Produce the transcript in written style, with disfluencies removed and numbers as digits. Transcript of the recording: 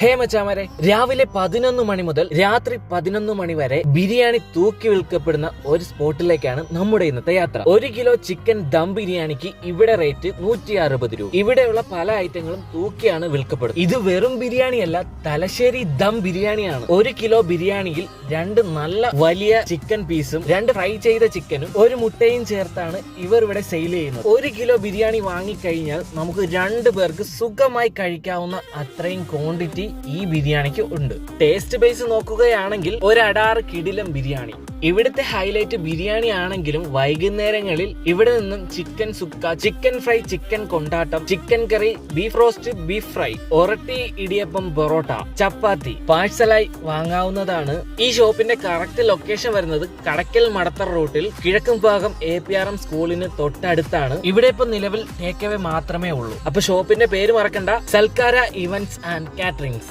ഹേ മച്ചാമാരെ, രാവിലെ 11 മണി മുതൽ രാത്രി 11 മണി വരെ ബിരിയാണി തൂക്കി വിൽക്കപ്പെടുന്ന ഒരു സ്പോട്ടിലേക്കാണ് നമ്മുടെ ഇന്നത്തെ യാത്ര. 1 കിലോ ചിക്കൻ ദം ബിരിയാണിക്ക് ഇവിടെ റേറ്റ് 160 രൂപ. ഇവിടെയുള്ള പല ഐറ്റങ്ങളും തൂക്കിയാണ് വിൽക്കപ്പെടുന്നത്. ഇത് വെറും ബിരിയാണിയല്ല, തലശ്ശേരി ദം ബിരിയാണിയാണ്. 1 കിലോ ബിരിയാണിയിൽ 2 നല്ല വലിയ ചിക്കൻ പീസും 2 ഫ്രൈ ചെയ്ത ചിക്കനും 1 മുട്ടയും ചേർത്താണ് ഇവർ ഇവിടെ സെയിൽ ചെയ്യുന്നത്. 1 കിലോ ബിരിയാണി വാങ്ങിക്കഴിഞ്ഞാൽ നമുക്ക് 2 പേർക്ക് സുഖമായി കഴിക്കാവുന്ന അത്രയും ക്വാണ്ടിറ്റി ഈ ബിരിയാണിക്ക് ഉണ്ട്. ടേസ്റ്റ് ബേസ് നോക്കുകയാണെങ്കിൽ ഒരു അടാറ് കിടിലം ബിരിയാണി. ഇവിടുത്തെ ഹൈലൈറ്റ് ബിരിയാണി ആണെങ്കിലും വൈകുന്നേരങ്ങളിൽ ഇവിടെ നിന്നും chicken sukka, chicken fry, chicken കൊണ്ടാട്ടം, chicken curry, beef roast, beef fry, oratti, idiyappam, parotta, chapati പാഴ്സലായി വാങ്ങാവുന്നതാണ്. ഈ ഷോപ്പിന്റെ കറക്റ്റ് ലൊക്കേഷൻ വരുന്നത് കടക്കൽ മടത്തർ റൂട്ടിൽ കിഴക്കും ഭാഗം APRM സ്കൂളിന് തൊട്ടടുത്താണ്. ഇവിടെ ഇപ്പൊ നിലവിൽ ടേക്ക് അവേ മാത്രമേ ഉള്ളൂ. അപ്പൊ ഷോപ്പിന്റെ പേര് മറക്കണ്ട, സൽക്കാര ഇവന്റ്സ് ആൻഡ് കാറ്ററിംഗ്സ്.